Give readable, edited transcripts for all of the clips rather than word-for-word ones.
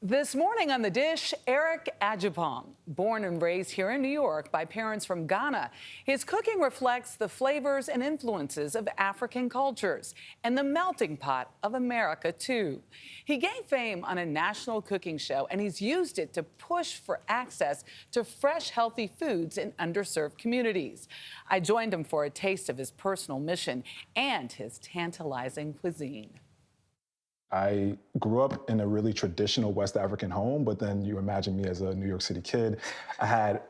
This morning on The Dish, Eric Adjepong. Born and raised here in New York by parents from Ghana, his cooking reflects the flavors and influences of African cultures and the melting pot of America, too. He gained fame on a national cooking show, and he's used it to push for access to fresh, healthy foods in underserved communities. I joined him for a taste of his personal mission and his tantalizing cuisine. I grew up in a really traditional West African home, but then you imagine me as a New York City kid. I had,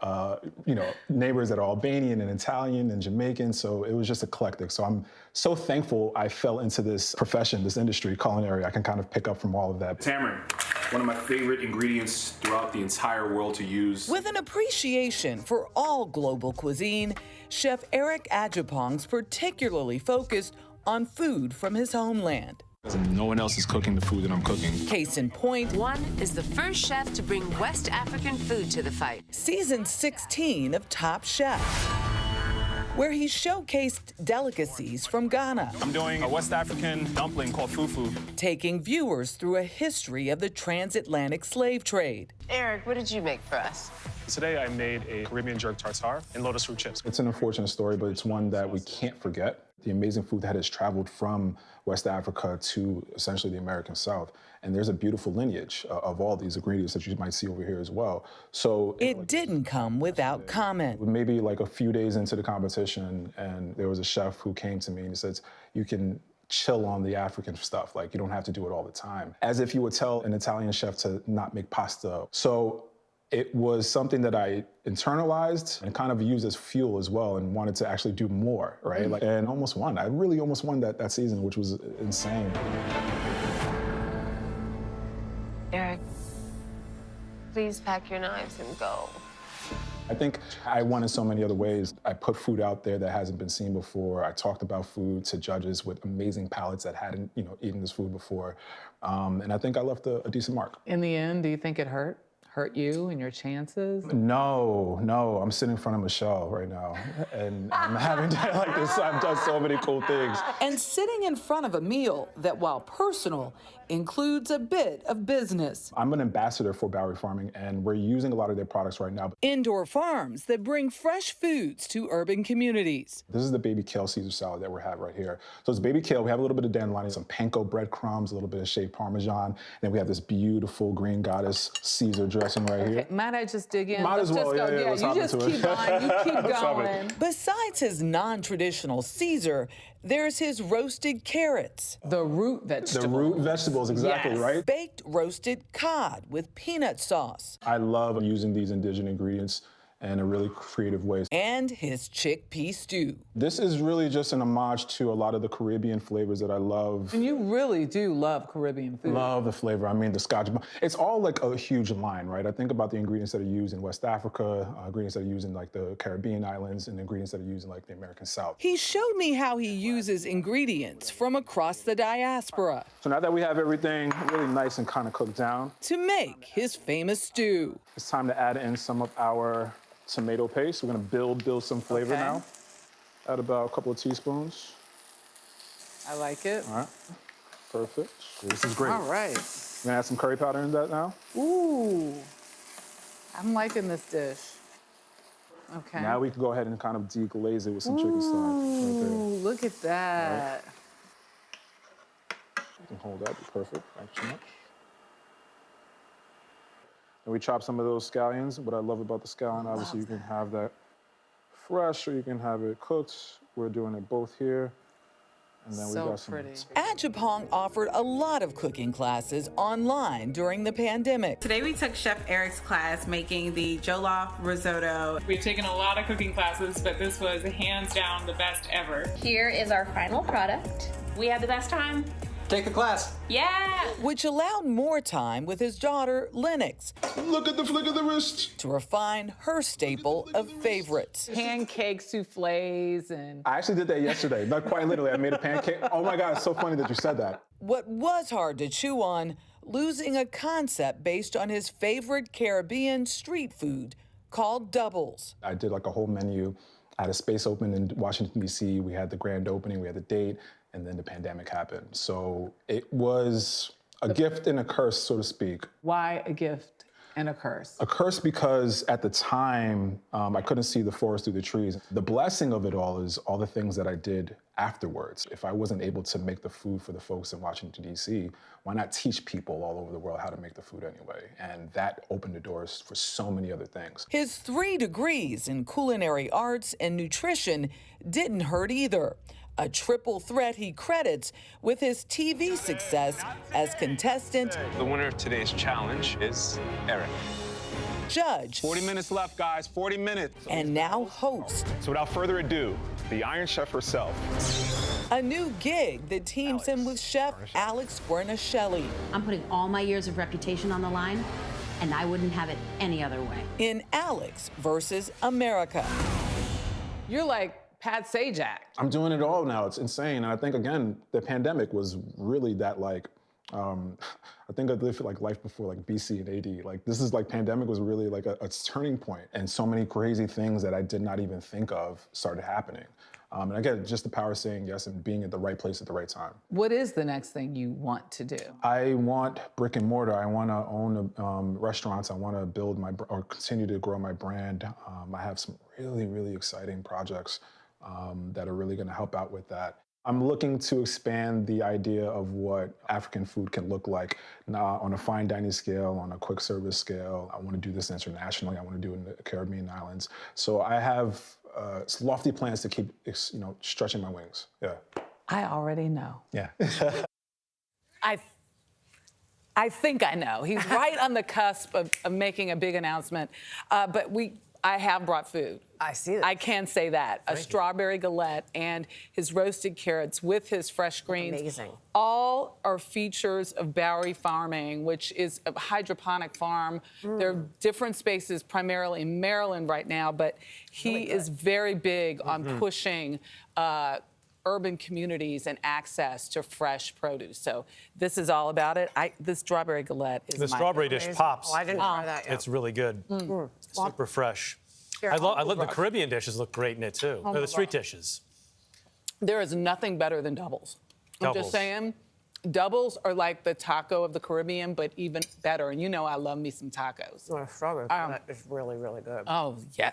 neighbors that are Albanian and Italian and Jamaican, so it was just eclectic. So I'm so thankful I fell into this profession, this industry, culinary. I can kind of pick up from all of that. Tamarind, one of my favorite ingredients throughout the entire world to use. With an appreciation for all global cuisine, Chef Eric Adjepong's particularly focused on food from his homeland. No one else is cooking the food that I'm cooking. Case in point, one is the first chef to bring West African food to the fight. Season 16 of Top Chef, where he showcased delicacies from Ghana. I'm doing a West African dumpling called fufu. Taking viewers through a history of the transatlantic slave trade. Eric, what did you make for us? Today I made a Caribbean jerk tartare and lotus root chips. It's an unfortunate story, but it's one that we can't forget. The amazing food that has traveled from West Africa to essentially the American South. And there's a beautiful lineage of all these ingredients that you might see over here as well. So it didn't come without comment. Maybe like a few days into the competition, and there was a chef who came to me and he says, you can chill on the African stuff. Like, you don't have to do it all the time. As if you would tell an Italian chef to not make pasta. So it was something that I internalized and kind of used as fuel as well, and wanted to actually do more, right? And almost won. I really almost won that season, which was insane. Eric, please pack your knives and go. I think I won in so many other ways. I put food out there that hasn't been seen before. I talked about food to judges with amazing palates that hadn't, eaten this food before. And I think I left a decent mark. In the end, do you think it hurt you and your chances? No. I'm sitting in front of Michelle right now, and I'm having to like this. I've done so many cool things. And sitting in front of a meal that, while personal, includes a bit of business. I'm an ambassador for Bowery Farming, and we're using a lot of their products right now. Indoor farms that bring fresh foods to urban communities. This is the baby kale Caesar salad that we have right here. So it's baby kale. We have a little bit of dandelion, some panko breadcrumbs, a little bit of shaved Parmesan, and then we have this beautiful green goddess Caesar dressing right here. Might I just dig in? Might as well, yeah. You just keep on, you keep going. It. Besides his non-traditional Caesar, there's his roasted carrots. The root vegetables. The root vegetables, exactly, yes. right? Baked roasted cod with peanut sauce. I love using these indigenous ingredients in a really creative way. And his chickpea stew. This is really just an homage to a lot of the Caribbean flavors that I love. And you really do love Caribbean food. Love the flavor. I mean, the Scotch. It's all like a huge line, right? I think about the ingredients that are used in West Africa, ingredients that are used in like the Caribbean islands, and ingredients that are used in like the American South. He showed me how he uses ingredients from across the diaspora. So now that we have everything really nice and kind of cooked down, to make his famous stew. It's time to add in some of our tomato paste. We're gonna build some flavor now. Add about a couple of teaspoons. I like it. All right, perfect. This is great. All right. We're gonna add some curry powder in that now. Ooh, I'm liking this dish. Okay. Now we can go ahead and kind of deglaze it with some chicken stock. Right there. Ooh, look at that. Right. You can hold that, be perfect. Thank you so much. And we chop some of those scallions. What I love about the scallion, obviously you can have that fresh or you can have it cooked. We're doing it both here. And then we got some pretty. Adjepong offered a lot of cooking classes online during the pandemic. Today we took Chef Eric's class making the jollof risotto. We've taken a lot of cooking classes, but this was hands down the best ever. Here is our final product. We had the best time. Take the class. Yeah! Which allowed more time with his daughter, Lennox. Look at the flick of the wrist. To refine her staple of favorites. Pancake souffles and... I actually did that yesterday. Not quite literally. I made a pancake. Oh my God, it's so funny that you said that. What was hard to chew on, losing a concept based on his favorite Caribbean street food called doubles. I did like a whole menu. I had a space open in Washington, D.C. We had the grand opening, we had the date, and then the pandemic happened. So it was A gift and a curse, so to speak. Why a gift and a curse? A curse because at the time, I couldn't see the forest through the trees. The blessing of it all is all the things that I did afterwards. If I wasn't able to make the food for the folks in Washington, D.C., why not teach people all over the world how to make the food anyway? And that opened the doors for so many other things. His 3 degrees in culinary arts and nutrition didn't hurt either. A triple threat he credits with his TV success as contestant, The winner of today's challenge is Eric. judge, 40 minutes left, guys, 40 minutes. and now host. So without further ado, the Iron Chef herself. A new gig that teams him with chef Alex Guarnaschelli I'm putting all my years of reputation on the line, and I wouldn't have it any other way. in Alex versus America. You're like Pat Sajak. I'm doing it all now. It's insane. And I think, again, the pandemic was really that, like, I think I lived like life before like BC and AD. Like this is like pandemic was really like a turning point, and so many crazy things that I did not even think of started happening. And again, just the power of saying yes and being at the right place at the right time. What is the next thing you want to do? I want brick and mortar. I want to own restaurants. I want to build or continue to grow my brand. I have some really, really exciting projects that are really going to help out with that. I'm looking to expand the idea of what African food can look like on a fine dining scale, on a quick service scale. I want to do this internationally. I want to do it in the Caribbean islands. So I have lofty plans to keep, stretching my wings. Yeah. I already know. Yeah. I think I know. He's right on the cusp of making a big announcement. But I have brought food. I see that. I can say that. A strawberry galette and his roasted carrots with his fresh greens. Amazing. All are features of Bowery Farming, which is a hydroponic farm. There are different spaces, primarily in Maryland right now, but he is very big on pushing urban communities and access to fresh produce. So this is all about it. This strawberry galette is The strawberry dish pops. Oh, I didn't try that yet. It's really good. Super fresh. I love the Caribbean dishes look great in it too. The street dishes. There is nothing better than doubles. I'm Doubles. just saying, doubles are like the taco of the Caribbean, but even better. And you know I love me some tacos. Well, strawberry that is really, really good. Oh, yeah.